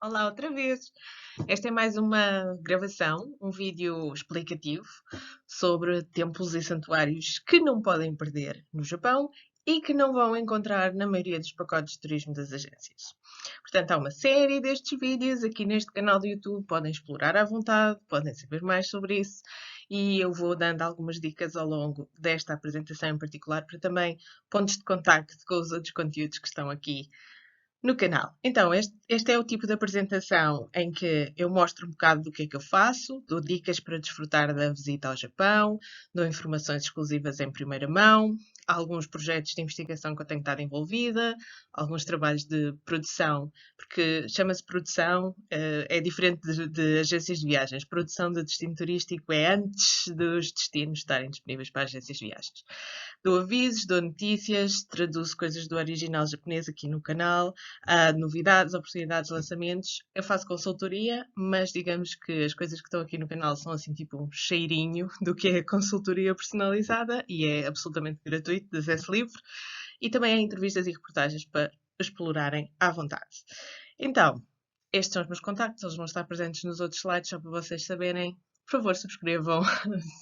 Olá outra vez. Esta é mais uma gravação, um vídeo explicativo sobre templos e santuários que não podem perder no Japão e que não vão encontrar na maioria dos pacotes de turismo das agências. Portanto, há uma série destes vídeos aqui neste canal do YouTube, podem explorar à vontade, podem saber mais sobre isso e eu vou dando algumas dicas ao longo desta apresentação em particular para também pontos de contacto com os outros conteúdos que estão aqui no canal. Então, este é o tipo de apresentação em que eu mostro um bocado do que é que eu faço, dou dicas para desfrutar da visita ao Japão, dou informações exclusivas em primeira mão, alguns projetos de investigação que eu tenho estado envolvida, alguns trabalhos de produção, porque chama-se produção, é diferente de agências de viagens. Produção do destino turístico é antes dos destinos estarem disponíveis para agências de viagens. Dou avisos, dou notícias, traduzo coisas do original japonês aqui no canal, novidades, oportunidades, lançamentos. Eu faço consultoria, mas digamos que as coisas que estão aqui no canal são assim tipo um cheirinho do que é consultoria personalizada e é absolutamente gratuito, de acesso livre. E também há entrevistas e reportagens para explorarem à vontade. Então, estes são os meus contactos, eles vão estar presentes nos outros slides só para vocês saberem. Por favor, subscrevam,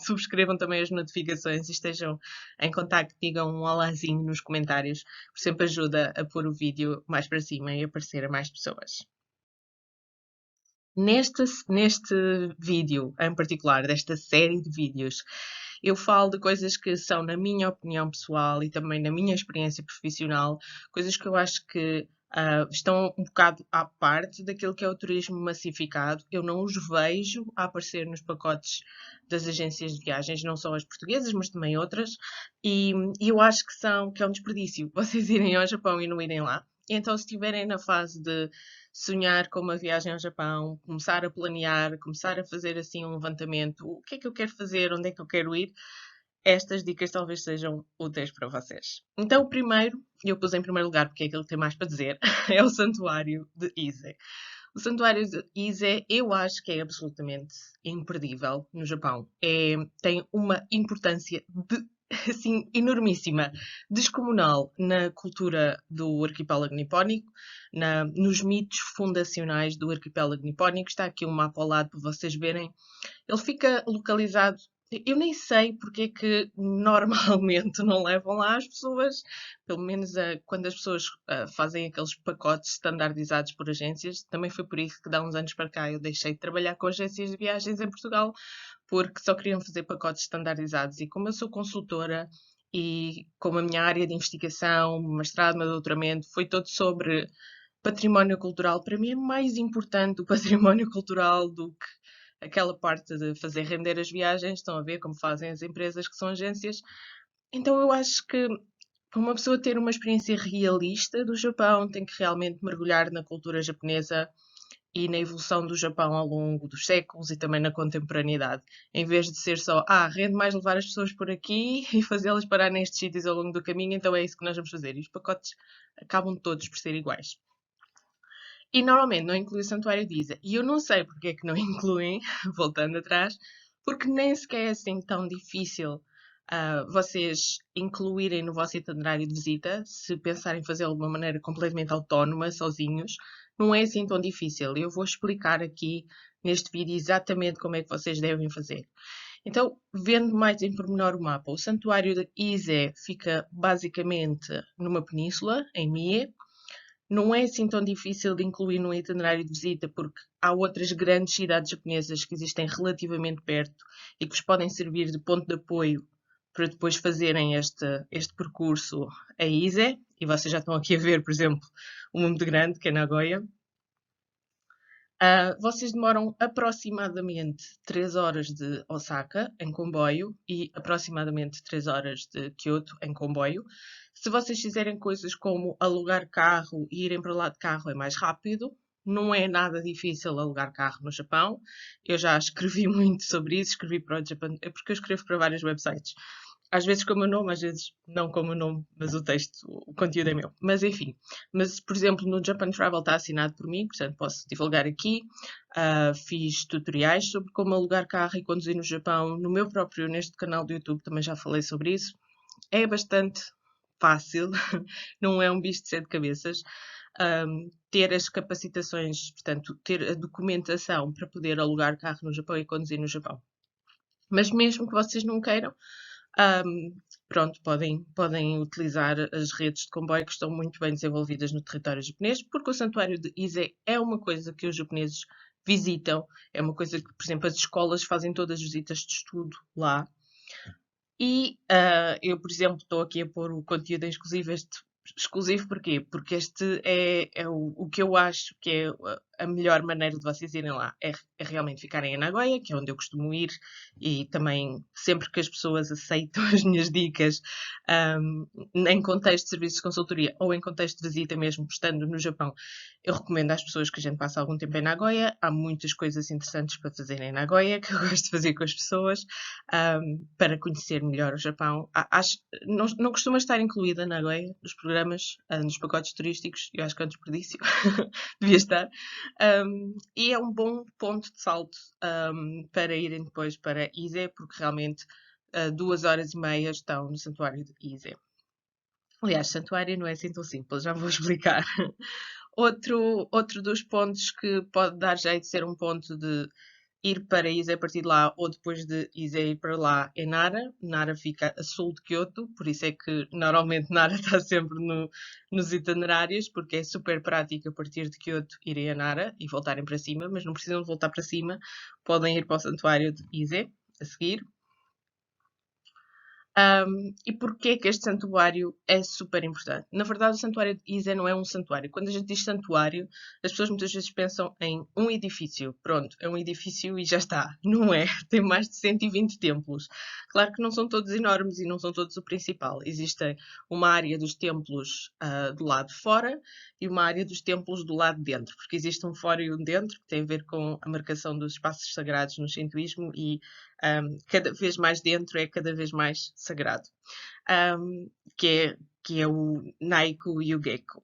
subscrevam também as notificações e estejam em contacto, digam um olazinho nos comentários, porque sempre ajuda a pôr o vídeo mais para cima e aparecer a mais pessoas. Neste vídeo, em particular, desta série de vídeos, eu falo de coisas que são, na minha opinião pessoal e também na minha experiência profissional, coisas que eu acho que estão um bocado à parte daquilo que é o turismo massificado. Eu não os vejo a aparecer nos pacotes das agências de viagens, não só as portuguesas, mas também outras, e eu acho que é um desperdício vocês irem ao Japão e não irem lá. Então, se estiverem na fase de sonhar com uma viagem ao Japão, começar a planear, começar a fazer assim um levantamento, o que é que eu quero fazer, onde é que eu quero ir, estas dicas talvez sejam úteis para vocês. Então, o primeiro, e eu pus em primeiro lugar porque é aquilo que tem mais para dizer, é o Santuário de Ise. O Santuário de Ise, eu acho que é absolutamente imperdível no Japão. Tem uma importância assim, enormíssima, descomunal na cultura do arquipélago nipónico, nos mitos fundacionais do arquipélago nipónico. Está aqui um mapa ao lado para vocês verem. Ele fica localizado. Eu nem sei porque é que normalmente não levam lá as pessoas, pelo menos quando as pessoas fazem aqueles pacotes standardizados por agências. Também foi por isso que, há uns anos para cá, eu deixei de trabalhar com agências de viagens em Portugal, porque só queriam fazer pacotes standardizados. E como eu sou consultora e como a minha área de investigação, mestrado, meu doutoramento, foi todo sobre património cultural, para mim é mais importante o património cultural do que aquela parte de fazer render as viagens. Estão a ver como fazem as empresas que são agências. Então eu acho que para uma pessoa ter uma experiência realista do Japão, tem que realmente mergulhar na cultura japonesa e na evolução do Japão ao longo dos séculos e também na contemporaneidade, em vez de ser só, rende mais levar as pessoas por aqui e fazê-las parar nestes sítios ao longo do caminho, então é isso que nós vamos fazer. E os pacotes acabam todos por ser iguais. E normalmente não inclui o Santuário de Isa. E eu não sei porque é que não incluem, voltando atrás, porque nem sequer é assim tão difícil vocês incluírem no vosso itinerário de visita, se pensarem fazê-lo de uma maneira completamente autónoma, sozinhos, não é assim tão difícil. Eu vou explicar aqui neste vídeo exatamente como é que vocês devem fazer. Então, vendo mais em pormenor o mapa, o Santuário de Ise fica basicamente numa península, em Mie. Não é assim tão difícil de incluir no itinerário de visita, porque há outras grandes cidades japonesas que existem relativamente perto e que vos podem servir de ponto de apoio para depois fazerem este percurso a Ise. E vocês já estão aqui a ver, por exemplo, uma muito grande, que é Nagoya. Vocês demoram aproximadamente 3 horas de Osaka em comboio e aproximadamente 3 horas de Kyoto em comboio. Se vocês fizerem coisas como alugar carro e irem para lá de carro, é mais rápido. Não é nada difícil alugar carro no Japão. Eu já escrevi muito sobre isso, escrevi para o Japan, é porque eu escrevo para vários websites. Às vezes com o meu nome, às vezes não com o meu nome, mas o texto, o conteúdo é meu. Mas enfim, mas por exemplo no Japan Travel está assinado por mim, portanto posso divulgar aqui. Fiz tutoriais sobre como alugar carro e conduzir no Japão no meu próprio, neste canal do YouTube, também já falei sobre isso. É bastante fácil, não é um bicho de sete cabeças. ter as capacitações, portanto, ter a documentação para poder alugar carro no Japão e conduzir no Japão. Mas mesmo que vocês não queiram, pronto, podem utilizar as redes de comboio que estão muito bem desenvolvidas no território japonês, porque o santuário de Ise é uma coisa que os japoneses visitam, é uma coisa que, por exemplo, as escolas fazem todas as visitas de estudo lá. E eu, por exemplo, estou aqui a pôr o conteúdo em exclusivo. Exclusivo porquê? Porque este é o que eu acho que é a melhor maneira de vocês irem lá. É realmente ficarem em Nagoya, que é onde eu costumo ir, e também sempre que as pessoas aceitam as minhas dicas, em contexto de serviços de consultoria ou em contexto de visita mesmo, estando no Japão, eu recomendo às pessoas que a gente passe algum tempo em Nagoya. Há muitas coisas interessantes para fazer em Nagoya, que eu gosto de fazer com as pessoas, para conhecer melhor o Japão. Não costuma estar incluída Nagoya nos programas, nos pacotes turísticos. Eu acho que é um desperdício. Devia estar. E é um bom ponto de salto para irem depois para Ise, porque realmente 2 horas e meia estão no santuário de Ise. Aliás, santuário não é assim tão simples, já vou explicar. Outro dos pontos que pode dar jeito de ser um ponto de ir para Ise a partir de lá, ou depois de Ise ir para lá, é Nara. Nara fica a sul de Kyoto, por isso é que normalmente Nara está sempre nos itinerários, porque é super prático a partir de Kyoto irem a Nara e voltarem para cima, mas não precisam de voltar para cima, podem ir para o santuário de Ise a seguir. E porquê que este santuário é super importante? Na verdade, o santuário de Ise não é um santuário. Quando a gente diz santuário, as pessoas muitas vezes pensam em um edifício. Pronto, é um edifício e já está. Não é. Tem mais de 120 templos. Claro que não são todos enormes e não são todos o principal. Existe uma área dos templos do lado de fora e uma área dos templos do lado de dentro. Porque existe um fora e um dentro, que tem a ver com a marcação dos espaços sagrados no shintoísmo e cada vez mais dentro é cada vez mais sagrado, que é o Naiku e o Gekko.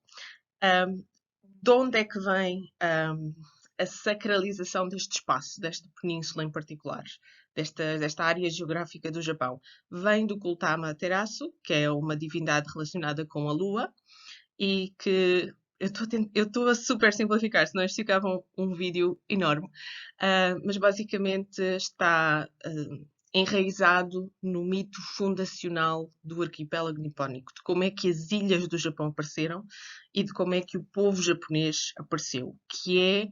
De onde é que vem a sacralização deste espaço, desta península em particular, desta área geográfica do Japão? Vem do culto a Amaterasu, que é uma divindade relacionada com a lua, e que eu estou a super simplificar, senão isto ficava um vídeo enorme, mas basicamente está enraizado no mito fundacional do arquipélago nipónico, de como é que as ilhas do Japão apareceram e de como é que o povo japonês apareceu, que é,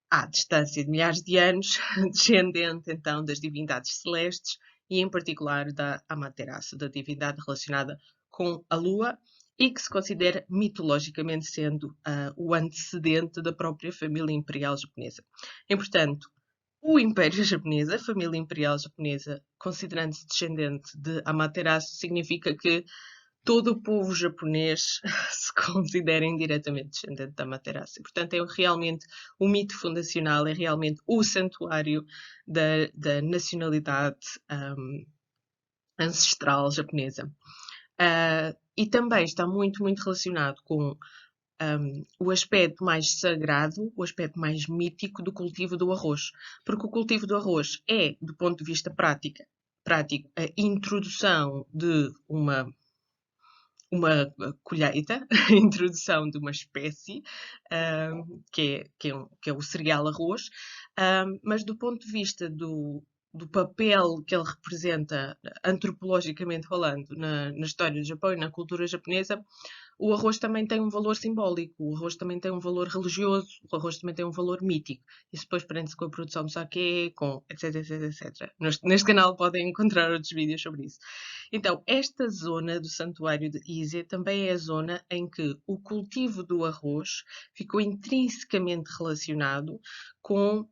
à distância de milhares de anos, descendente então das divindades celestes e em particular da Amaterasu, da divindade relacionada com a lua, e que se considera mitologicamente sendo o antecedente da própria família imperial japonesa. E, portanto, o Império Japonês, a família imperial japonesa, considerando-se descendente de Amaterasu, significa que todo o povo japonês se considera indiretamente descendente da Amaterasu. Portanto, é realmente o mito fundacional, é realmente o santuário da nacionalidade ancestral japonesa. E também está muito, muito relacionado com o aspecto mais sagrado, o aspecto mais mítico do cultivo do arroz. Porque o cultivo do arroz é, do ponto de vista prático, a introdução de uma colheita, a introdução de uma espécie, que é o cereal arroz, mas do ponto de vista do papel que ele representa, antropologicamente falando, na história do Japão e na cultura japonesa, o arroz também tem um valor simbólico, o arroz também tem um valor religioso, o arroz também tem um valor mítico. Isso depois prende-se com a produção do saquê, com etc, etc, etc. Neste canal podem encontrar outros vídeos sobre isso. Então, esta zona do santuário de Ise também é a zona em que o cultivo do arroz ficou intrinsecamente relacionado com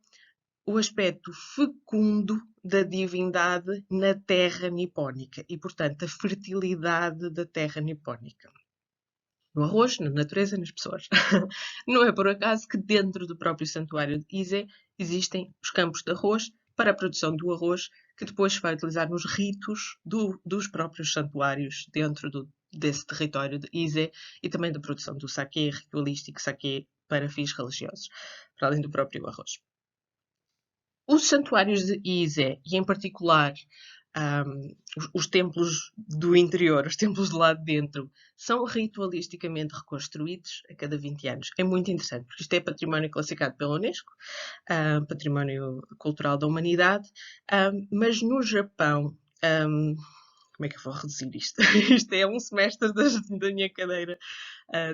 o aspecto fecundo da divindade na terra nipónica e, portanto, a fertilidade da terra nipónica. No arroz, na natureza, nas pessoas. Não é por acaso que dentro do próprio santuário de Ise existem os campos de arroz para a produção do arroz, que depois se vai utilizar nos ritos dos próprios santuários dentro desse território de Ise e também da produção do saquê ritualístico, saquê para fins religiosos, para além do próprio arroz. Os santuários de Ise, e em particular os templos do interior, os templos de lá de dentro, são ritualisticamente reconstruídos a cada 20 anos. É muito interessante, porque isto é património classificado pela Unesco, património cultural da humanidade, mas no Japão, como é que eu vou reduzir isto? Isto é um semestre da minha cadeira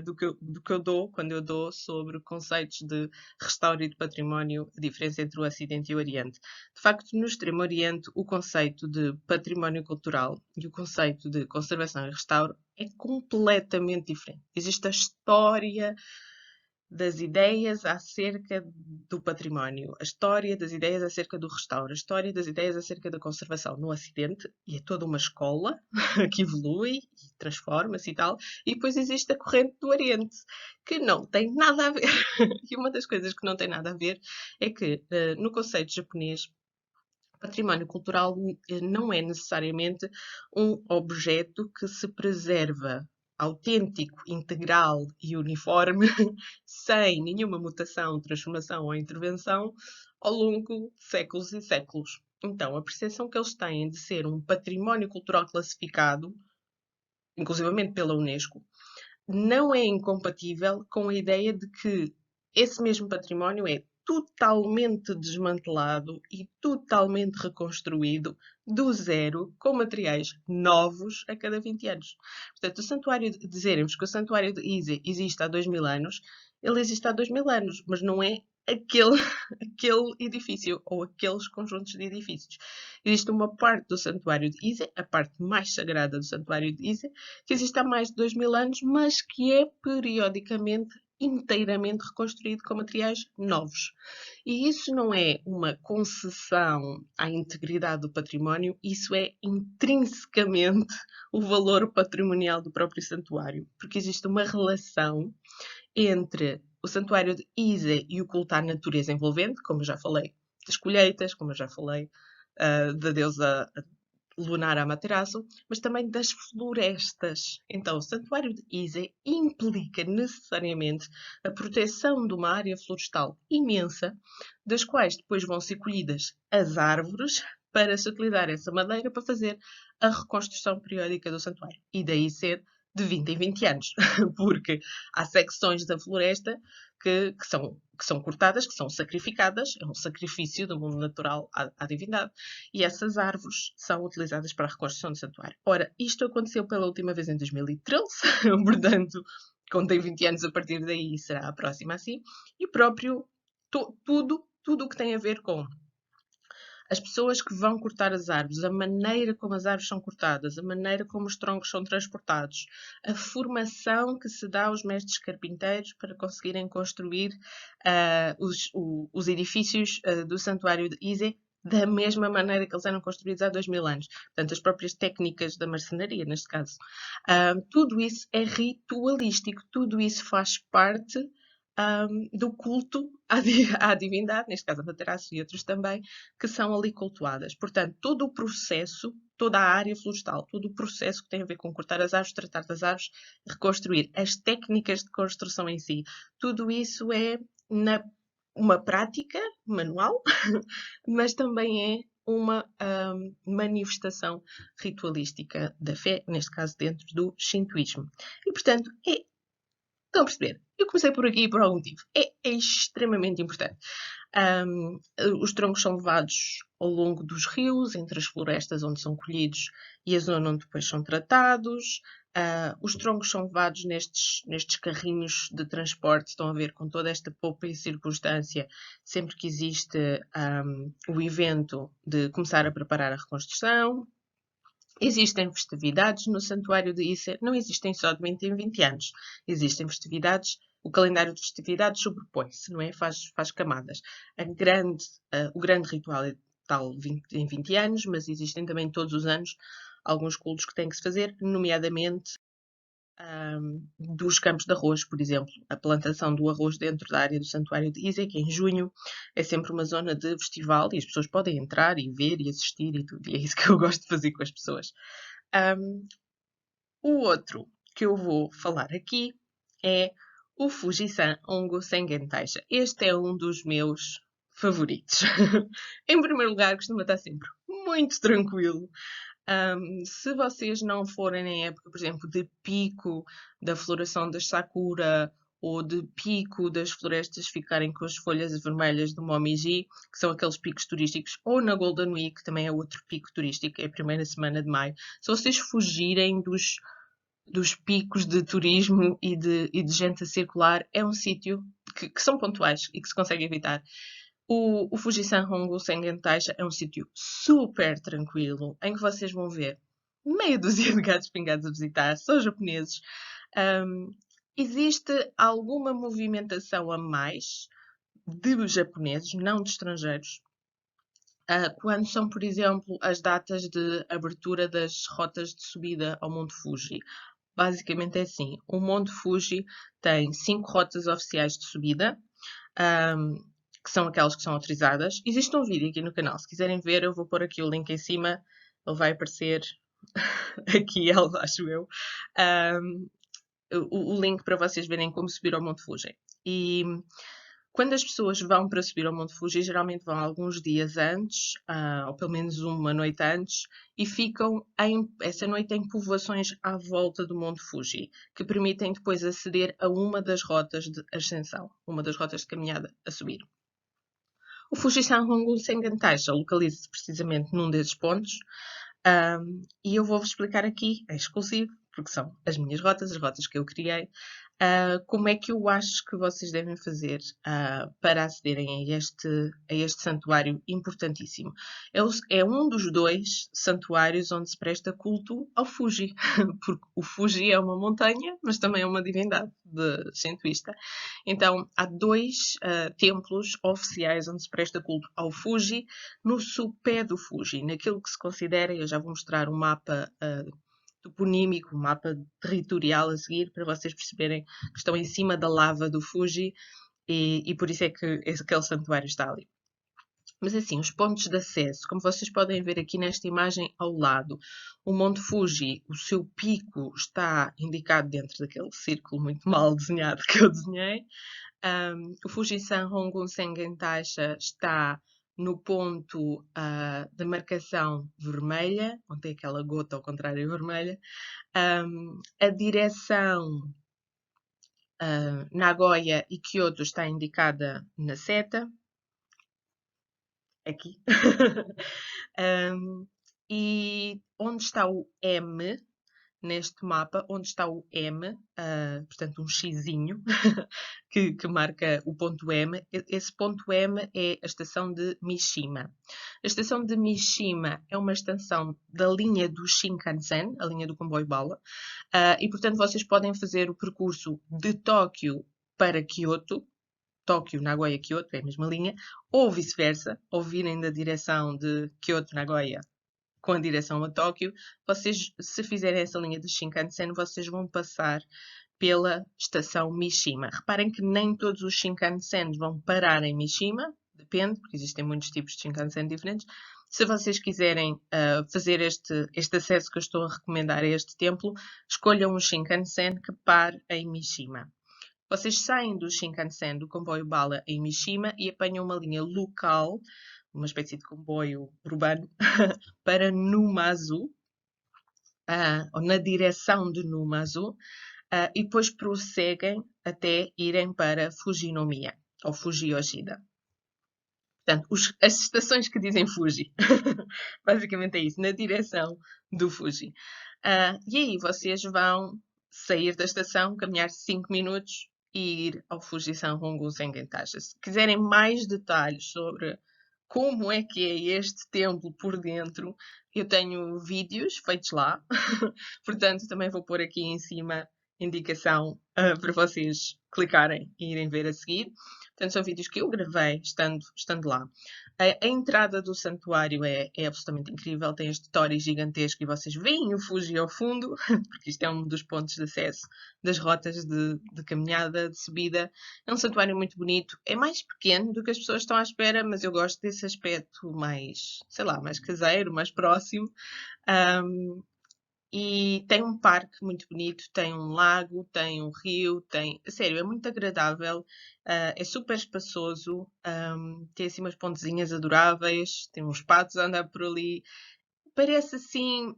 do que eu dou, quando eu dou sobre conceitos de restauro e de património, a diferença entre o Ocidente e o Oriente. De facto, no Extremo Oriente, o conceito de património cultural e o conceito de conservação e restauro é completamente diferente. Existe a história das ideias acerca do património, a história das ideias acerca do restauro, a história das ideias acerca da conservação no Ocidente, e é toda uma escola que evolui e transforma-se e tal, e depois existe a corrente do Oriente, que não tem nada a ver. E uma das coisas que não tem nada a ver é que, no conceito japonês, património cultural não é necessariamente um objeto que se preserva autêntico, integral e uniforme, sem nenhuma mutação, transformação ou intervenção ao longo de séculos e séculos. Então, a percepção que eles têm de ser um património cultural classificado, inclusivamente pela Unesco, não é incompatível com a ideia de que esse mesmo património é totalmente desmantelado e totalmente reconstruído do zero, com materiais novos a cada 20 anos. Portanto, dizermos que o Santuário de Ise existe há 2000 anos, ele existe há 2000 anos, mas não é aquele, aquele edifício ou aqueles conjuntos de edifícios. Existe uma parte do Santuário de Ise, a parte mais sagrada do Santuário de Ise, que existe há mais de 2000 anos, mas que é periodicamente inteiramente reconstruído com materiais novos. E isso não é uma concessão à integridade do património, isso é intrinsecamente o valor patrimonial do próprio santuário, porque existe uma relação entre o santuário de Ise e o culto à natureza envolvente, como eu já falei, das colheitas, como eu já falei, da deusa lunar Amaterasu, mas também das florestas. Então, o Santuário de Ise implica necessariamente a proteção de uma área florestal imensa, das quais depois vão ser colhidas as árvores para se utilizar essa madeira para fazer a reconstrução periódica do santuário. E daí ser de 20 em 20 anos, porque há secções da floresta que são cortadas, que são sacrificadas, é um sacrifício do mundo natural à divindade, e essas árvores são utilizadas para a reconstrução do santuário. Ora, isto aconteceu pela última vez em 2013, portanto, contém 20 anos a partir daí, será a próxima assim, e próprio tudo o que tem a ver com as pessoas que vão cortar as árvores, a maneira como as árvores são cortadas, a maneira como os troncos são transportados, a formação que se dá aos mestres carpinteiros para conseguirem construir os edifícios do Santuário de Ise da mesma maneira que eles eram construídos há 2000 anos. Portanto, as próprias técnicas da marcenaria, neste caso. Tudo isso é ritualístico, tudo isso faz parte do culto à divindade, neste caso a Materaço e outros também, que são ali cultuadas. Portanto, todo o processo, toda a área florestal, todo o processo que tem a ver com cortar as árvores, tratar das árvores, reconstruir, as técnicas de construção em si, tudo isso é uma prática manual, mas também é uma manifestação ritualística da fé, neste caso dentro do shintoísmo. E, portanto, estão a perceber? Eu comecei por aqui por algum motivo. É extremamente importante. Os troncos são levados ao longo dos rios, entre as florestas onde são colhidos e a zona onde depois são tratados. Os troncos são levados nestes carrinhos de transporte, estão a ver, com toda esta pompa e circunstância, sempre que existe o evento de começar a preparar a reconstrução. Existem festividades no Santuário de Ise, não existem só de 20 em 20 anos. Existem festividades, o calendário de festividades sobrepõe-se, não é? Faz camadas. O grande ritual é tal em 20 anos, mas existem também todos os anos alguns cultos que têm que se fazer, nomeadamente dos campos de arroz, por exemplo. A plantação do arroz dentro da área do Santuário de Ise, que em junho é sempre uma zona de festival e as pessoas podem entrar e ver e assistir e tudo. E é isso que eu gosto de fazer com as pessoas. O outro que eu vou falar aqui é o Fujisan Ongo Sengen Taisha. Este é um dos meus favoritos. Em primeiro lugar, costuma estar sempre muito tranquilo. Se vocês não forem na época, por exemplo, de pico da floração das sakura ou de pico das florestas ficarem com as folhas vermelhas do momiji, que são aqueles picos turísticos, ou na Golden Week, que também é outro pico turístico, é a primeira semana de maio. Se vocês fugirem dos picos de turismo e de gente a circular, é um sítio que são pontuais e que se consegue evitar. O Fujisan Hongu Sengen Taisha é um sítio super tranquilo, em que vocês vão ver meia dúzia de gatos pingados a visitar, são japoneses. Existe alguma movimentação a mais de japoneses, não de estrangeiros, quando são, por exemplo, as datas de abertura das rotas de subida ao Monte Fuji. Basicamente é assim, o Monte Fuji tem 5 rotas oficiais de subida, que são aquelas que são autorizadas. Existe um vídeo aqui no canal, se quiserem ver, eu vou pôr aqui o link em cima, ele vai aparecer aqui, acho eu, o link para vocês verem como subir ao Monte Fuji. E quando as pessoas vão para subir ao Monte Fuji, geralmente vão alguns dias antes, ou pelo menos uma noite antes, e ficam essa noite em povoações à volta do Monte Fuji, que permitem depois aceder a uma das rotas de ascensão, uma das rotas de caminhada a subir. O Fujisan Hongu Sengen Taisha localiza-se precisamente num desses pontos, e eu vou-vos explicar aqui, é exclusivo, porque são as minhas rotas, as rotas que eu criei, como é que eu acho que vocês devem fazer para acederem a este santuário importantíssimo. É um dos 2 santuários onde se presta culto ao Fuji, porque o Fuji é uma montanha, mas também é uma divindade shintoísta. Então, há 2 templos oficiais onde se presta culto ao Fuji, no sopé do Fuji, naquilo que se considera, eu já vou mostrar um mapa toponímico, um mapa territorial a seguir, para vocês perceberem que estão em cima da lava do Fuji e por isso é que aquele santuário está ali. Mas assim, os pontos de acesso, como vocês podem ver aqui nesta imagem ao lado, o Monte Fuji, o seu pico está indicado dentro daquele círculo muito mal desenhado que eu desenhei. O Fujisan Hongun Sengen Taisha está no ponto da marcação vermelha, onde tem aquela gota ao contrário vermelha. A direção Nagoya e Kyoto está indicada na seta. Aqui. E onde está o M neste mapa, onde está o M, portanto um xizinho, que marca o ponto M. Esse ponto M é a estação de Mishima. A estação de Mishima é uma estação da linha do Shinkansen, a linha do comboio bala, e portanto vocês podem fazer o percurso de Tóquio para Kyoto, Tóquio, Nagoya, Kyoto, é a mesma linha, ou vice-versa, ou virem da direção de Kyoto, Nagoya, com a direção a Tóquio. Vocês, se fizerem essa linha de Shinkansen, vocês vão passar pela estação Mishima. Reparem que nem todos os Shinkansen vão parar em Mishima, depende, porque existem muitos tipos de Shinkansen diferentes. Se vocês quiserem fazer este acesso que eu estou a recomendar a este templo, escolham um Shinkansen que pare em Mishima. Vocês saem do Shinkansen, do comboio bala em Mishima, e apanham uma linha local, uma espécie de comboio urbano, para Numazu, ou na direção de Numazu, e depois prosseguem até irem para Fujinomiya, ou Fuji Yoshida. Portanto, as estações que dizem Fuji. Basicamente é isso, na direção do Fuji. E aí vocês vão sair da estação, caminhar 5 minutos e ir ao Fujisan Hongun Sengen Taisha. Se quiserem mais detalhes sobre como é que é este templo por dentro, eu tenho vídeos feitos lá. Portanto, também vou pôr aqui em cima indicação para vocês clicarem e irem ver a seguir. Portanto, são vídeos que eu gravei estando lá. A entrada do santuário é absolutamente incrível. Tem este tori gigantesco e vocês veem o Fuji ao fundo, porque isto é um dos pontos de acesso das rotas de caminhada, de subida. É um santuário muito bonito. É mais pequeno do que as pessoas estão à espera, mas eu gosto desse aspecto mais, sei lá, mais caseiro, mais próximo. e tem um parque muito bonito, tem um lago, tem um rio, sério, é muito agradável, é super espaçoso, tem assim umas pontezinhas adoráveis, tem uns patos a andar por ali. Parece assim,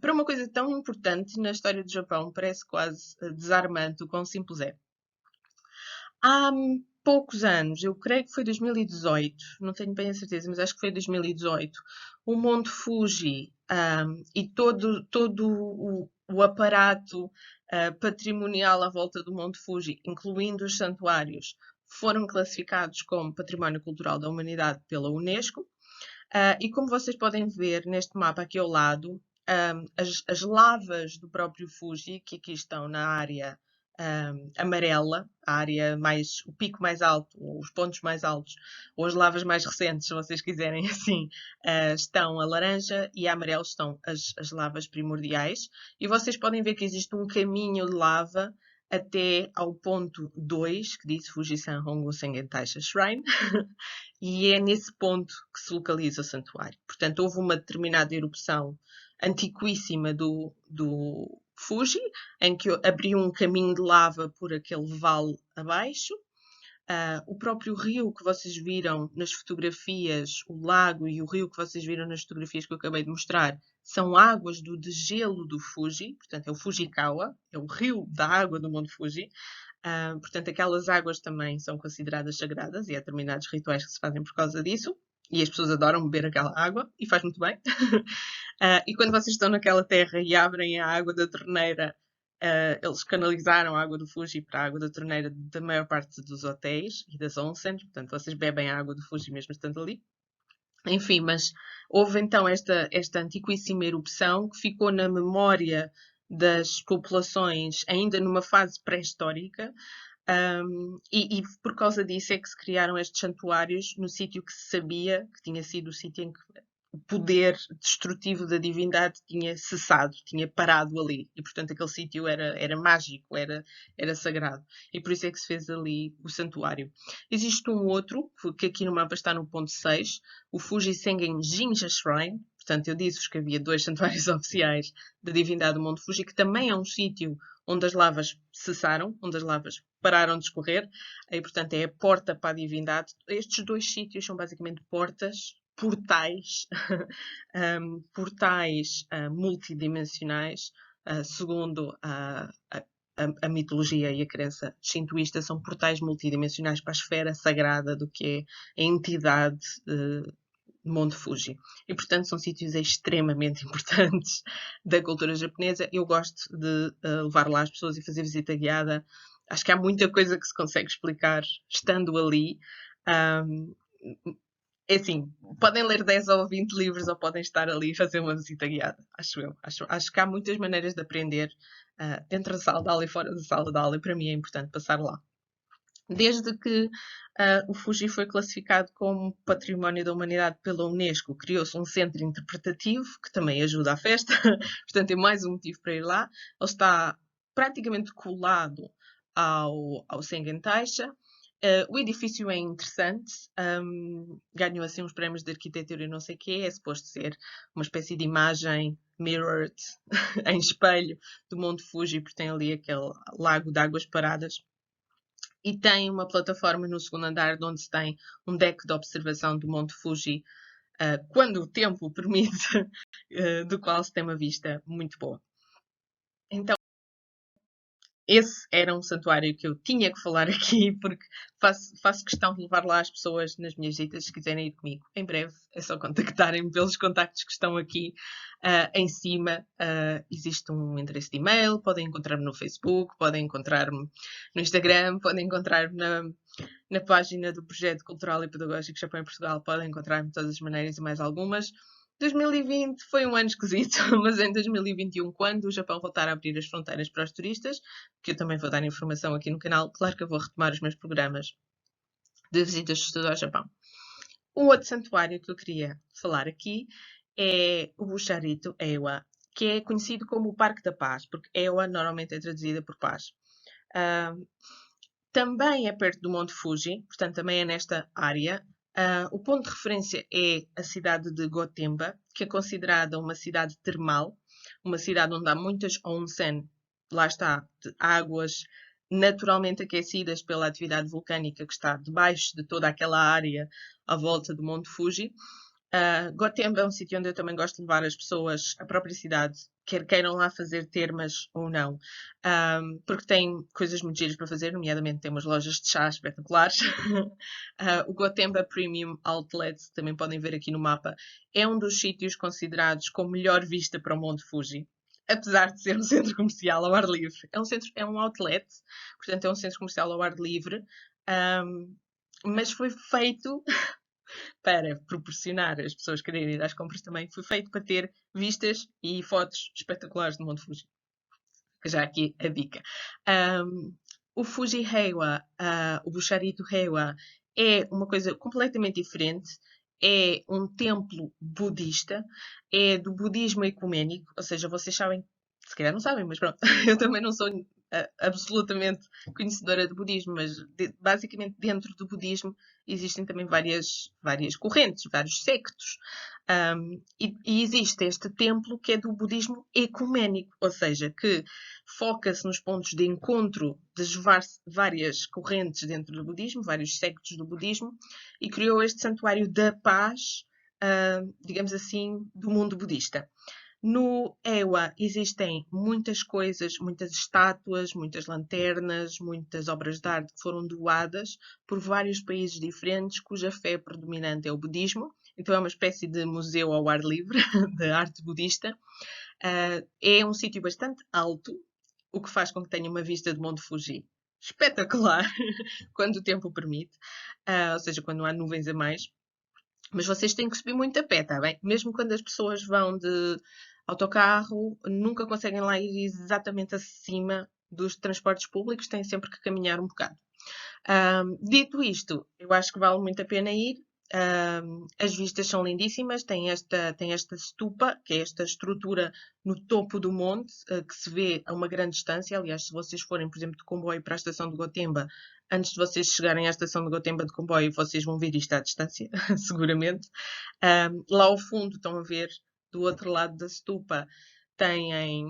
para uma coisa tão importante na história do Japão, parece quase desarmante o quão simples é. Há poucos anos, eu creio que foi 2018, não tenho bem a certeza, mas acho que foi 2018, o Monte Fuji, e todo o aparato patrimonial à volta do Monte Fuji, incluindo os santuários, foram classificados como Património Cultural da Humanidade pela Unesco. E como vocês podem ver neste mapa aqui ao lado, as lavas do próprio Fuji, que aqui estão na área amarela, a área mais, o pico mais alto, ou os pontos mais altos, ou as lavas mais recentes, se vocês quiserem assim, estão a laranja e a amarelo estão as lavas primordiais. E vocês podem ver que existe um caminho de lava até ao ponto 2, que diz Fujisan Hongo Sengen Taisha Shrine, e é nesse ponto que se localiza o santuário. Portanto, houve uma determinada erupção antiquíssima do Fuji, em que abriu um caminho de lava por aquele vale abaixo. O próprio rio que vocês viram nas fotografias, o lago e o rio que vocês viram nas fotografias que eu acabei de mostrar, são águas do degelo do Fuji, portanto é o Fujikawa, é o rio da água do Monte Fuji. Portanto, aquelas águas também são consideradas sagradas e há determinados rituais que se fazem por causa disso. E as pessoas adoram beber aquela água e faz muito bem. E quando vocês estão naquela terra e abrem a água da torneira, eles canalizaram a água do Fuji para a água da torneira da maior parte dos hotéis e das onsens. Portanto, vocês bebem a água do Fuji mesmo estando ali. Enfim, mas houve então esta antiquíssima erupção que ficou na memória das populações ainda numa fase pré-histórica, e por causa disso é que se criaram estes santuários no sítio que se sabia que tinha sido o sítio em que o poder destrutivo da divindade tinha cessado, tinha parado ali. E, portanto, aquele sítio era mágico, era sagrado. E por isso é que se fez ali o santuário. Existe um outro, que aqui no mapa está no ponto 6, o Fuji Sengen Jinja Shrine. Portanto, eu disse-vos que havia 2 santuários oficiais da divindade do Monte Fuji, que também é um sítio onde as lavas cessaram, onde as lavas pararam de escorrer, e portanto é a porta para a divindade. Estes 2 sítios são basicamente portais, portais multidimensionais, segundo a mitologia e a crença shintoísta, são portais multidimensionais para a esfera sagrada do que é a entidade Monte Fuji. E, portanto, são sítios extremamente importantes da cultura japonesa. Eu gosto de levar lá as pessoas e fazer visita guiada. Acho que há muita coisa que se consegue explicar estando ali. É assim, podem ler 10 ou 20 livros ou podem estar ali e fazer uma visita guiada, acho eu. Acho que há muitas maneiras de aprender dentro da sala de aula e fora da sala de aula, e para mim é importante passar lá. Desde que o Fuji foi classificado como Património da Humanidade pela Unesco, criou-se um centro interpretativo que também ajuda à festa, portanto é mais um motivo para ir lá. Ele está praticamente colado ao Sengen Taisha. O edifício é interessante, ganhou assim uns prémios de arquitetura e não sei o quê, é suposto ser uma espécie de imagem mirrored em espelho do Monte Fuji, porque tem ali aquele lago de águas paradas. E tem uma plataforma no segundo andar onde se tem um deck de observação do Monte Fuji, quando o tempo o permite, do qual se tem uma vista muito boa. Então, esse era um santuário que eu tinha que falar aqui, porque faço questão de levar lá as pessoas nas minhas visitas, se quiserem ir comigo. Em breve é só contactarem-me pelos contactos que estão aqui em cima. Existe um endereço de e-mail, podem encontrar-me no Facebook, podem encontrar-me no Instagram, podem encontrar-me na página do Projeto Cultural e Pedagógico Japão em Portugal, podem encontrar-me de todas as maneiras e mais algumas. 2020 foi um ano esquisito, mas em 2021, quando o Japão voltar a abrir as fronteiras para os turistas, que eu também vou dar informação aqui no canal, claro que eu vou retomar os meus programas de visitas de estudo ao Japão. Um outro santuário que eu queria falar aqui é o Busharito Ewa, que é conhecido como o Parque da Paz, porque Ewa normalmente é traduzida por paz. Também é perto do Monte Fuji, portanto também é nesta área. O ponto de referência é a cidade de Gotemba, que é considerada uma cidade termal, uma cidade onde há muitas onsen, lá está, de águas naturalmente aquecidas pela atividade vulcânica que está debaixo de toda aquela área à volta do Monte Fuji. Gotemba é um sítio onde eu também gosto de levar as pessoas, a própria cidade, quer queiram lá fazer termas ou não, porque tem coisas muito giras para fazer, nomeadamente tem umas lojas de chá espetaculares. O Gotemba Premium Outlet, também podem ver aqui no mapa, é um dos sítios considerados com melhor vista para o Monte Fuji. Apesar de ser um centro comercial ao ar livre. É um outlet, portanto é um centro comercial ao ar livre, mas foi feito para proporcionar as pessoas quererem ir às compras também, foi feito para ter vistas e fotos espetaculares do Monte Fuji. Já aqui a dica. O Fuji Heiwa, o Busharito Heiwa, é uma coisa completamente diferente. É um templo budista, é do budismo ecumênico, ou seja, vocês sabem, se calhar não sabem, mas pronto, eu também não sou absolutamente conhecedora de budismo, mas basicamente dentro do budismo existem também várias correntes, vários sectos. E existe este templo que é do budismo ecuménico, ou seja, que foca-se nos pontos de encontro das várias correntes dentro do budismo, vários sectos do budismo, e criou este santuário da paz, digamos assim, do mundo budista. No EWA existem muitas coisas, muitas estátuas, muitas lanternas, muitas obras de arte que foram doadas por vários países diferentes, cuja fé predominante é o budismo. Então é uma espécie de museu ao ar livre de arte budista. É um sítio bastante alto, o que faz com que tenha uma vista de Monte Fuji espetacular, quando o tempo permite, ou seja, quando não há nuvens a mais. Mas vocês têm que subir muito a pé, está bem? Mesmo quando as pessoas vão de autocarro, nunca conseguem lá ir exatamente acima dos transportes públicos, têm sempre que caminhar um bocado. Dito isto, eu acho que vale muito a pena ir. As vistas são lindíssimas, tem esta stupa, que é esta estrutura no topo do monte, que se vê a uma grande distância. Aliás, se vocês forem, por exemplo, de comboio para a estação de Gotemba, antes de vocês chegarem à estação de Gotemba de comboio, vocês vão ver isto à distância, seguramente. Lá ao fundo, estão a ver, do outro lado da stupa, têm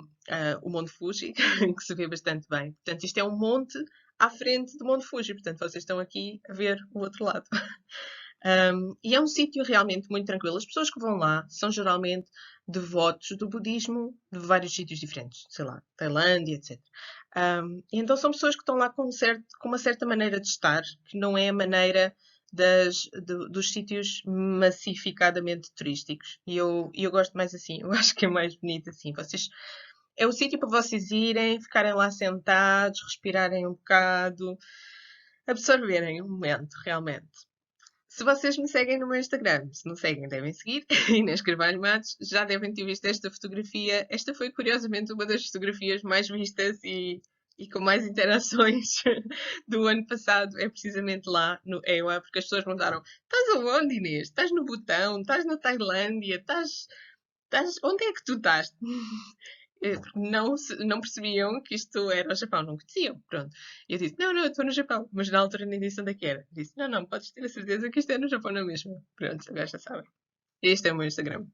o Monte Fuji, que se vê bastante bem. Portanto, isto é um monte à frente do Monte Fuji, portanto, vocês estão aqui a ver o outro lado. E é um sítio realmente muito tranquilo. As pessoas que vão lá são geralmente devotos do budismo de vários sítios diferentes, sei lá, Tailândia, etc. E então são pessoas que estão lá com uma certa maneira de estar, que não é a maneira dos sítios massificadamente turísticos. E eu gosto mais assim, eu acho que é mais bonito assim. É o sítio para vocês irem, ficarem lá sentados, respirarem um bocado, absorverem o momento, realmente. Se vocês me seguem no meu Instagram, se não seguem, devem seguir, Inês Carvalho Matos, já devem ter visto esta fotografia. Esta foi, curiosamente, uma das fotografias mais vistas e com mais interações do ano passado. É precisamente lá, no EWA, porque as pessoas perguntaram: estás aonde, Inês? Estás no Butão? Estás na Tailândia? Onde é que tu estás? Não percebiam que isto era o Japão, não conheciam, pronto. E eu disse, não, eu estou no Japão, mas na altura nem disse onde é que era. Disse, não, podes ter a certeza que isto é no Japão na mesma. Pronto, agora já sabem. Este é o meu Instagram.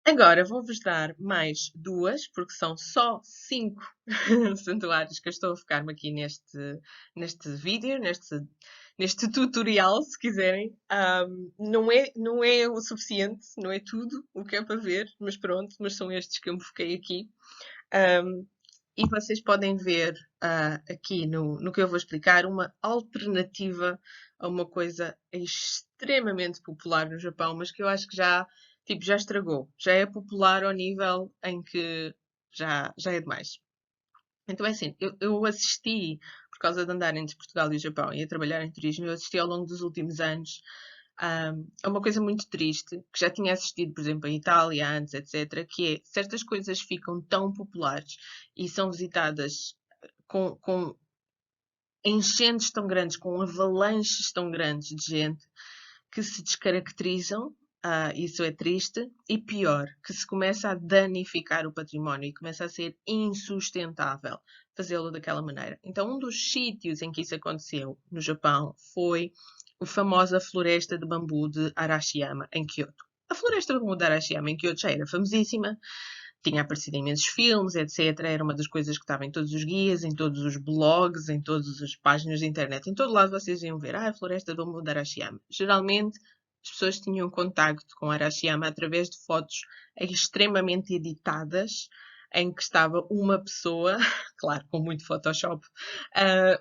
Agora vou-vos dar mais duas, porque são só 5 santuários que eu estou a focar-me aqui neste vídeo, neste tutorial, se quiserem. Não é o suficiente, não é tudo o que é para ver, mas pronto, mas são estes que eu me foquei aqui. E vocês podem ver aqui no que eu vou explicar uma alternativa a uma coisa extremamente popular no Japão, mas que eu acho que já estragou. Já é popular ao nível em que já é demais. Então é assim, eu assisti, por causa de andar entre Portugal e o Japão e a trabalhar em turismo, eu assisti ao longo dos últimos anos a uma coisa muito triste, que já tinha assistido, por exemplo, em Itália antes, etc., que é certas coisas ficam tão populares e são visitadas com enchentes tão grandes, com avalanches tão grandes de gente, que se descaracterizam, isso é triste, e pior, que se começa a danificar o património e começa a ser insustentável fazê-lo daquela maneira. Então, um dos sítios em que isso aconteceu no Japão foi a famosa floresta de bambu de Arashiyama, em Kyoto. A Floresta do Mundo Arashiyama em Kyoto já era famosíssima, tinha aparecido em imensos filmes, etc. Era uma das coisas que estava em todos os guias, em todos os blogs, em todas as páginas de internet. Em todo lado vocês iam ver, a Floresta do Mundo Arashiyama. Geralmente as pessoas tinham contacto com Arashiyama através de fotos extremamente editadas, em que estava uma pessoa, claro, com muito Photoshop,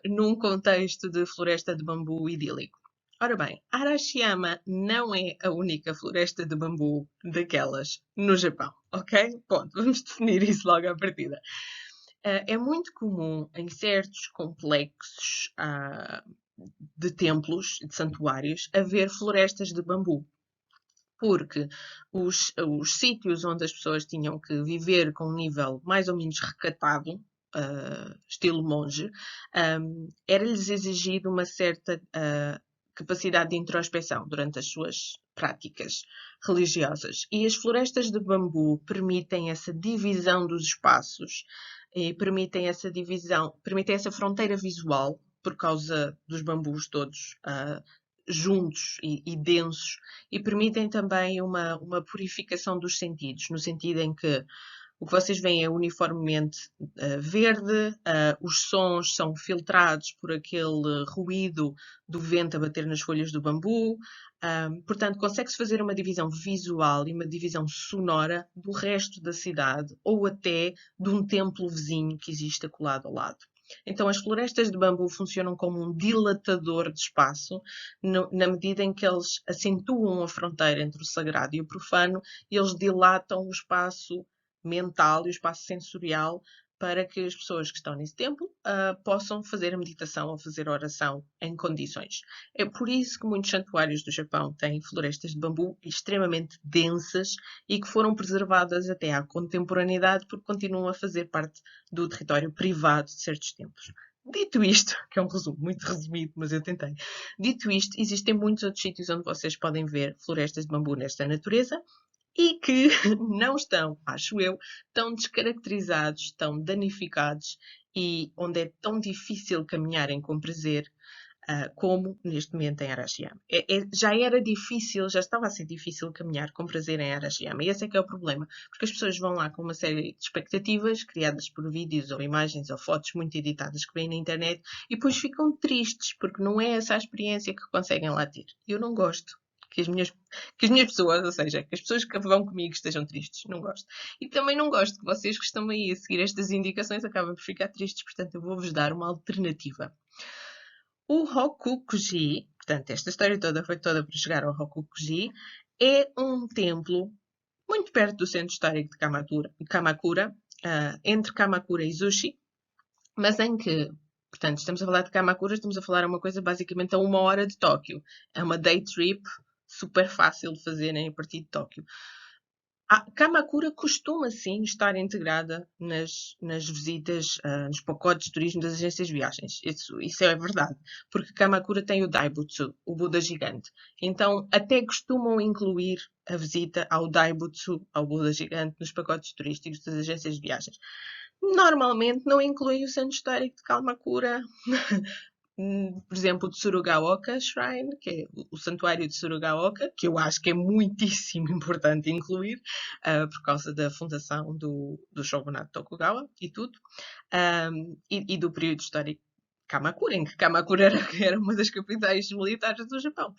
num contexto de floresta de bambu idílico. Ora bem, Arashiyama não é a única floresta de bambu daquelas no Japão, ok? Ponto, vamos definir isso logo à partida. É muito comum em certos complexos de templos, de santuários, haver florestas de bambu. Porque os sítios onde as pessoas tinham que viver com um nível mais ou menos recatado, estilo monge, era-lhes exigido uma certa capacidade de introspeção durante as suas práticas religiosas. E as florestas de bambu permitem essa divisão dos espaços e permitem essa divisão, permitem essa fronteira visual por causa dos bambus todos juntos e densos, e permitem também uma purificação dos sentidos, no sentido em que o que vocês veem é uniformemente verde, os sons são filtrados por aquele ruído do vento a bater nas folhas do bambu, portanto, consegue-se fazer uma divisão visual e uma divisão sonora do resto da cidade, ou até de um templo vizinho que existe colado ao lado. Então, as florestas de bambu funcionam como um dilatador de espaço, na medida em que eles acentuam a fronteira entre o sagrado e o profano, e eles dilatam o espaço mental e o espaço sensorial para que as pessoas que estão nesse templo possam fazer a meditação ou fazer a oração em condições. É por isso que muitos santuários do Japão têm florestas de bambu extremamente densas e que foram preservadas até à contemporaneidade porque continuam a fazer parte do território privado de certos templos. Dito isto, que é um resumo muito resumido, mas eu tentei. Dito isto, existem muitos outros sítios onde vocês podem ver florestas de bambu nesta natureza e que não estão, acho eu, tão descaracterizados, tão danificados e onde é tão difícil caminharem com prazer como neste momento em Arashiyama. Já era difícil, já estava a ser difícil caminhar com prazer em Arashiyama. E esse é que é o problema, porque as pessoas vão lá com uma série de expectativas criadas por vídeos ou imagens ou fotos muito editadas que vêm na internet e depois ficam tristes porque não é essa a experiência que conseguem lá ter. Eu não gosto. Que as minhas pessoas, ou seja, que as pessoas que vão comigo estejam tristes. Não gosto. E também não gosto que vocês que estão aí a seguir estas indicações acabem por ficar tristes, portanto eu vou-vos dar uma alternativa. O Hokukuji, portanto, esta história toda foi toda para chegar ao Hokukuji, é um templo muito perto do centro histórico de Kamakura, entre Kamakura e Zushi, mas em que, portanto, estamos a falar de Kamakura, estamos a falar uma coisa basicamente a 1 hora de Tóquio. É uma day trip super fácil de fazerem a partir de Tóquio. A Kamakura costuma, sim, estar integrada nas visitas, nos pacotes de turismo das agências de viagens. Isso é verdade. Porque Kamakura tem o Daibutsu, o Buda gigante. Então, até costumam incluir a visita ao Daibutsu, ao Buda gigante, nos pacotes turísticos das agências de viagens. Normalmente não inclui o centro histórico de Kamakura. Por exemplo, o Tsurugaoka Shrine, que é o santuário de Tsurugaoka, que eu acho que é muitíssimo importante incluir, por causa da fundação do Shogunato Tokugawa e tudo, e do período histórico Kamakura, em que Kamakura era uma das capitais militares do Japão.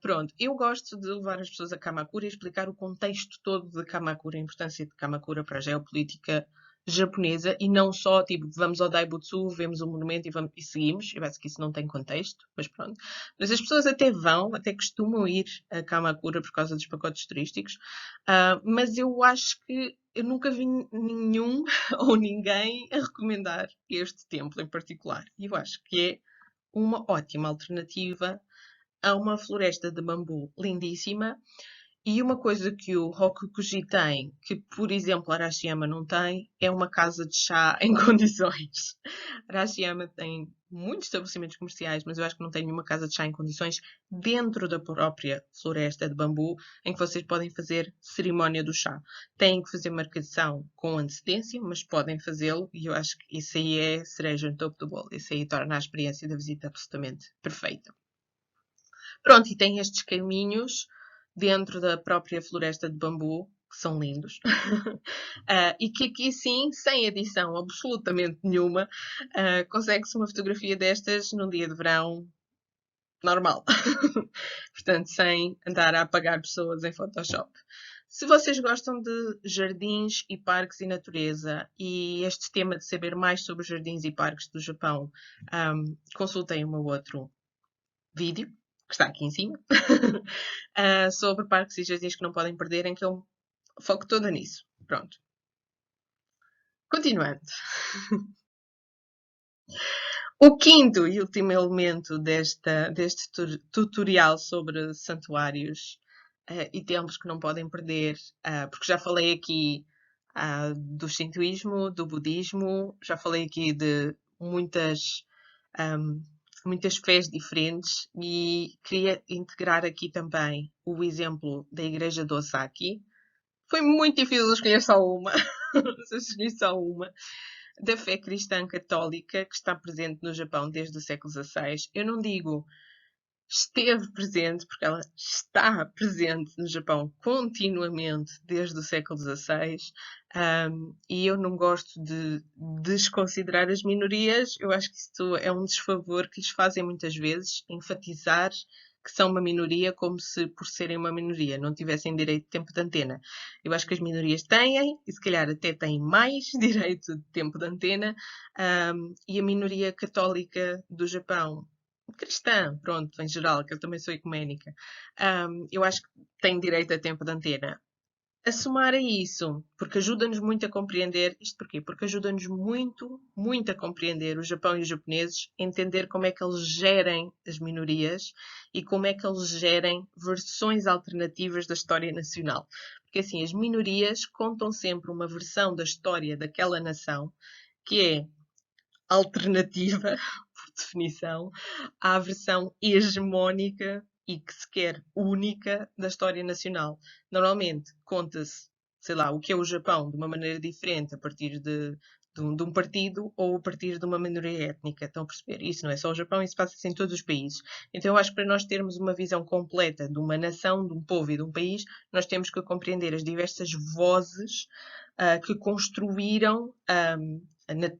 Pronto, eu gosto de levar as pessoas a Kamakura e explicar o contexto todo de Kamakura, a importância de Kamakura para a geopolítica japonesa e não só, tipo, vamos ao Daibutsu, vemos o monumento e seguimos. Eu acho que isso não tem contexto, mas pronto. Mas as pessoas até vão, até costumam ir a Kamakura por causa dos pacotes turísticos, mas eu acho que eu nunca vi nenhum ou ninguém a recomendar este templo em particular. E eu acho que é uma ótima alternativa a uma floresta de bambu lindíssima. E uma coisa que o Hokukuji tem, que, por exemplo, Arashiyama não tem, é uma casa de chá em condições. Arashiyama tem muitos estabelecimentos comerciais, mas eu acho que não tem nenhuma casa de chá em condições dentro da própria floresta de bambu, em que vocês podem fazer cerimónia do chá. Têm que fazer marcação com antecedência, mas podem fazê-lo, e eu acho que isso aí é cereja no topo do bolo. Isso aí torna a experiência da visita absolutamente perfeita. Pronto, e tem estes caminhos dentro da própria floresta de bambu, que são lindos, e que aqui sim, sem edição absolutamente nenhuma, consegue-se uma fotografia destas num dia de verão normal. Portanto, sem andar a apagar pessoas em Photoshop. Se vocês gostam de jardins e parques e natureza e este tema de saber mais sobre os jardins e parques do Japão, consultem o meu outro vídeo, que está aqui em cima, sobre parques e jardins que não podem perder, em que eu foco toda nisso. Pronto. Continuando. O quinto e último elemento deste tutorial sobre santuários e templos que não podem perder, porque já falei aqui do shintoísmo, do budismo, já falei aqui de muitas fés diferentes e queria integrar aqui também o exemplo da Igreja de Osaki. Foi muito difícil escolher só uma, escolhi só uma, da fé cristã católica que está presente no Japão desde o século XVI. Eu não digo esteve presente, porque ela está presente no Japão continuamente desde o século XVI, e eu não gosto de desconsiderar as minorias. Eu acho que isto é um desfavor que lhes fazem muitas vezes, enfatizar que são uma minoria como se, por serem uma minoria, não tivessem direito de tempo de antena. Eu acho que as minorias têm, e se calhar até têm mais direito de tempo de antena, e a minoria católica do Japão, cristã, pronto, em geral, que eu também sou ecuménica, eu acho que tem direito a tempo de antena. A somar a isso, porque ajuda-nos muito a compreender, isto porquê? Porque ajuda-nos muito, muito a compreender o Japão e os japoneses, entender como é que eles gerem as minorias e como é que eles gerem versões alternativas da história nacional. Porque assim, as minorias contam sempre uma versão da história daquela nação que é alternativa, por definição, à versão hegemónica e que se quer única da história nacional. Normalmente conta-se, sei lá, o que é o Japão de uma maneira diferente a partir de um partido ou a partir de uma minoria étnica. Estão a perceber? Isso não é só o Japão, isso passa-se em todos os países. Então eu acho que para nós termos uma visão completa de uma nação, de um povo e de um país, nós temos que compreender as diversas vozes que construíram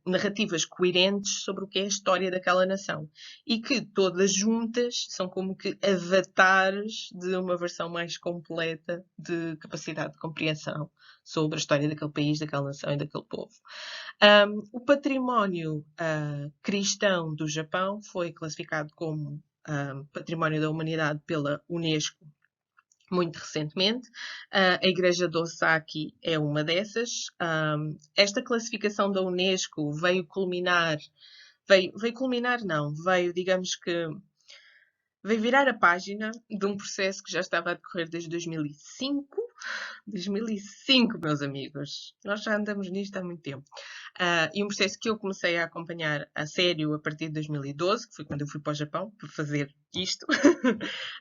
narrativas coerentes sobre o que é a história daquela nação e que todas juntas são como que avatares de uma versão mais completa de capacidade de compreensão sobre a história daquele país, daquela nação e daquele povo. O património cristão do Japão foi classificado como Património da Humanidade pela Unesco muito recentemente. A Igreja de Osaki é uma dessas. Esta classificação da Unesco veio culminar, digamos que veio virar a página de um processo que já estava a decorrer desde 2005. 2005, meus amigos. Nós já andamos nisto há muito tempo. E um processo que eu comecei a acompanhar a sério a partir de 2012, que foi quando eu fui para o Japão para fazer isto,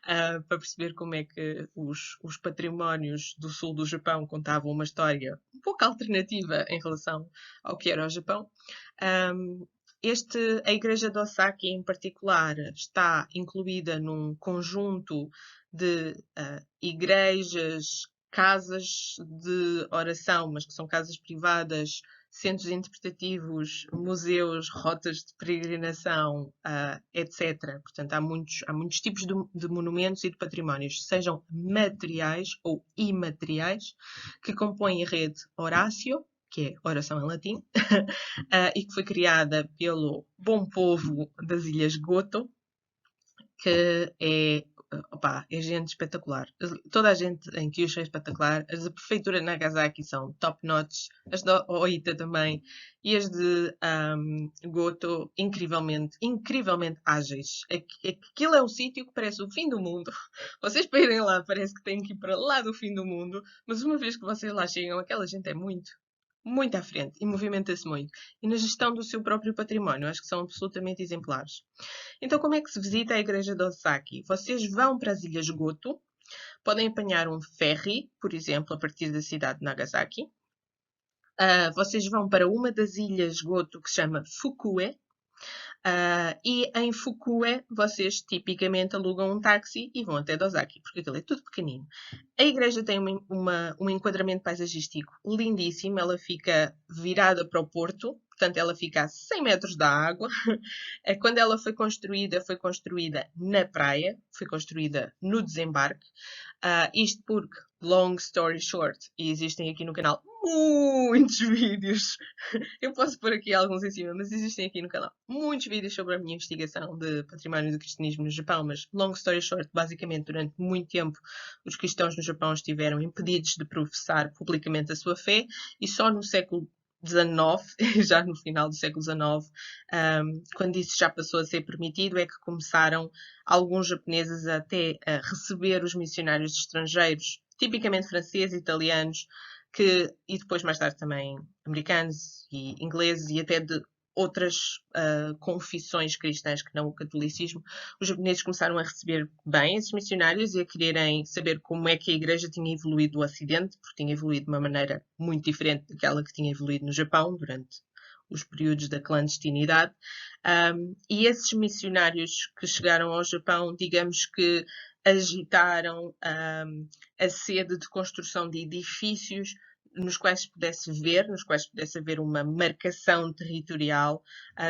para perceber como é que os patrimónios do sul do Japão contavam uma história um pouco alternativa em relação ao que era o Japão. A Igreja de Osaki, em particular, está incluída num conjunto de igrejas, casas de oração, mas que são casas privadas, centros interpretativos, museus, rotas de peregrinação, etc. Portanto, há muitos tipos de monumentos e de patrimónios, sejam materiais ou imateriais, que compõem a rede Horácio, que é oração em latim, e que foi criada pelo bom povo das Ilhas Goto, que é gente espetacular. Toda a gente em Kyushu é espetacular. As da prefeitura de Nagasaki são top notch. As da Oita também. E as de Goto, incrivelmente ágeis. Aquilo é um sítio que parece o fim do mundo. Vocês para irem lá parece que têm que ir para lá do fim do mundo. Mas uma vez que vocês lá chegam, aquela gente é muito à frente e movimenta-se muito. E na gestão do seu próprio património, acho que são absolutamente exemplares. Então, como é que se visita a Igreja de Osaki? Vocês vão para as Ilhas Goto, podem apanhar um ferry, por exemplo, a partir da cidade de Nagasaki. Vocês vão para uma das ilhas Goto que se chama Fukue. E em Fukue, vocês tipicamente alugam um táxi e vão até Dosaki, porque aquilo é tudo pequenino. A igreja tem um enquadramento paisagístico lindíssimo, ela fica virada para o porto, portanto ela fica a 100 metros da água. Quando ela foi construída na praia, foi construída no desembarque. Isto porque, long story short, e existem aqui no canal muitos vídeos, eu posso pôr aqui alguns em cima, mas existem aqui no canal muitos vídeos sobre a minha investigação de património do cristianismo no Japão, mas long story short, basicamente durante muito tempo os cristãos no Japão estiveram impedidos de professar publicamente a sua fé e só no século XIX, já no final do século XIX, quando isso já passou a ser permitido, é que começaram alguns japoneses até a receber os missionários estrangeiros, tipicamente franceses, italianos, e depois mais tarde também americanos e ingleses e até de outras confissões cristãs que não o catolicismo, os japoneses começaram a receber bem esses missionários e a quererem saber como é que a igreja tinha evoluído no Ocidente, porque tinha evoluído de uma maneira muito diferente daquela que tinha evoluído no Japão durante os períodos da clandestinidade. E esses missionários que chegaram ao Japão, digamos que agitaram a sede de construção de edifícios nos quais pudesse haver uma marcação territorial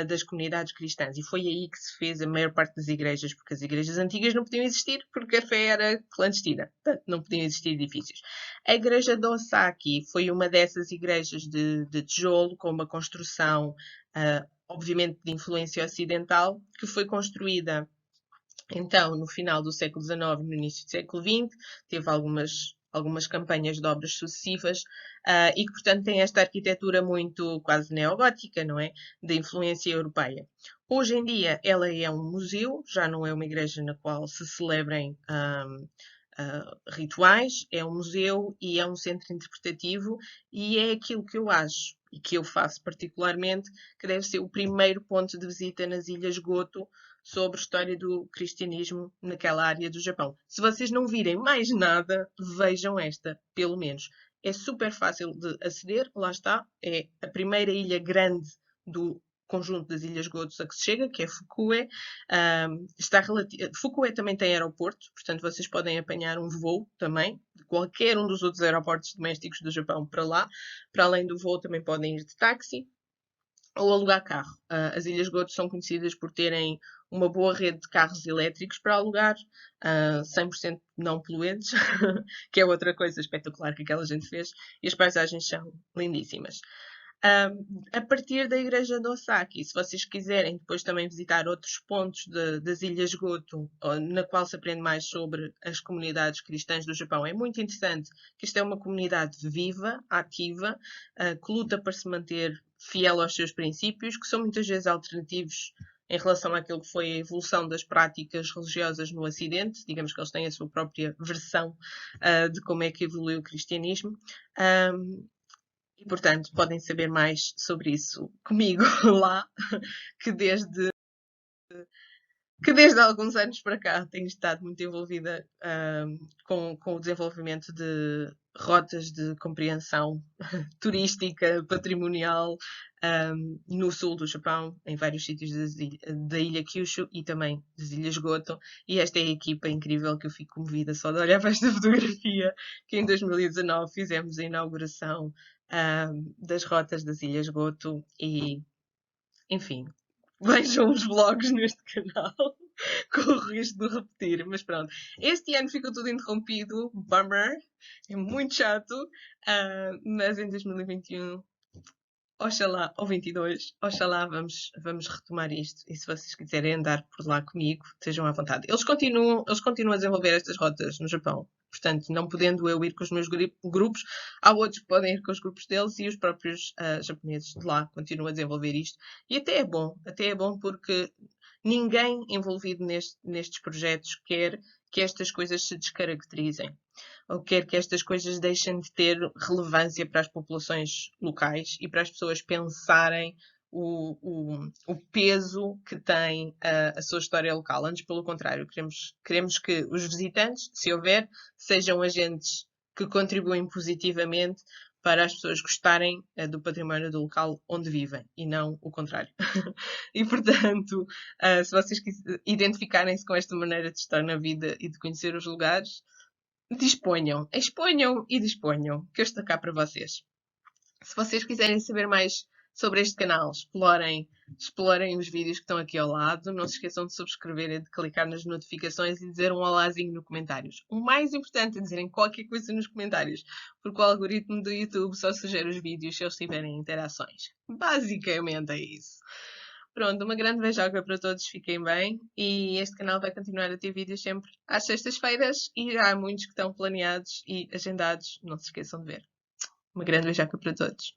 das comunidades cristãs. E foi aí que se fez a maior parte das igrejas, porque as igrejas antigas não podiam existir, porque a fé era clandestina. Portanto, não podiam existir edifícios. A igreja de Osaki foi uma dessas igrejas de tijolo, com uma construção, obviamente, de influência ocidental, que foi construída então, no final do século XIX, no início do século XX, teve algumas campanhas de obras sucessivas e que, portanto, tem esta arquitetura muito quase neogótica, não é? De influência europeia. Hoje em dia, ela é um museu, já não é uma igreja na qual se celebrem rituais, é um museu e é um centro interpretativo e é aquilo que eu acho e que eu faço particularmente, que deve ser o primeiro ponto de visita nas Ilhas Goto sobre a história do cristianismo naquela área do Japão. Se vocês não virem mais nada, vejam esta, pelo menos. É super fácil de aceder, lá está, é a primeira ilha grande do conjunto das Ilhas Gotos a que se chega, que é Fukue. Fukue também tem aeroporto, portanto vocês podem apanhar um voo também, de qualquer um dos outros aeroportos domésticos do Japão para lá. Para além do voo também podem ir de táxi ou alugar carro. As Ilhas Gotos são conhecidas por terem uma boa rede de carros elétricos para alugar, 100% não poluentes, que é outra coisa espetacular que aquela gente fez, e as paisagens são lindíssimas. A partir da Igreja de Osaki, se vocês quiserem depois também visitar outros pontos das Ilhas Goto, na qual se aprende mais sobre as comunidades cristãs do Japão, é muito interessante que isto é uma comunidade viva, ativa, que luta para se manter fiel aos seus princípios, que são muitas vezes alternativos em relação àquilo que foi a evolução das práticas religiosas no Ocidente. Digamos que eles têm a sua própria versão de como é que evoluiu o cristianismo. E, portanto, podem saber mais sobre isso comigo lá, que desde alguns anos para cá tenho estado muito envolvida com o desenvolvimento de rotas de compreensão turística, patrimonial, no sul do Japão, em vários sítios da ilha Kyushu e também das Ilhas Goto. E esta é a equipa incrível que eu fico comovida só de olhar para esta fotografia, que em 2019 fizemos a inauguração das rotas das Ilhas Goto e, enfim, vejam os vlogs neste canal, com o risco de repetir, mas pronto. Este ano ficou tudo interrompido, bummer, é muito chato, mas em 2021, oxalá, ou 22, oxalá vamos retomar isto. E se vocês quiserem andar por lá comigo, estejam à vontade. Eles continuam a desenvolver estas rotas no Japão. Portanto, não podendo eu ir com os meus grupos, há outros que podem ir com os grupos deles e os próprios japoneses de lá continuam a desenvolver isto. E até é bom porque ninguém envolvido nestes projetos quer que estas coisas se descaracterizem ou quer que estas coisas deixem de ter relevância para as populações locais e para as pessoas pensarem o peso que tem a sua história local. Antes, pelo contrário, queremos que os visitantes, se houver, sejam agentes que contribuem positivamente para as pessoas gostarem do património do local onde vivem e não o contrário. E, portanto, se vocês identificarem-se com esta maneira de estar na vida e de conhecer os lugares, disponham, exponham e disponham, que eu estou cá para vocês. Se vocês quiserem saber mais sobre este canal, explorem os vídeos que estão aqui ao lado. Não se esqueçam de subscrever e de clicar nas notificações e dizer um olázinho nos comentários. O mais importante é dizerem qualquer coisa nos comentários, porque o algoritmo do YouTube só sugere os vídeos se eles tiverem interações. Basicamente é isso. Pronto, uma grande beijoca para todos, fiquem bem. E este canal vai continuar a ter vídeos sempre às sextas-feiras e há muitos que estão planeados e agendados. Não se esqueçam de ver. Uma grande beijoca para todos.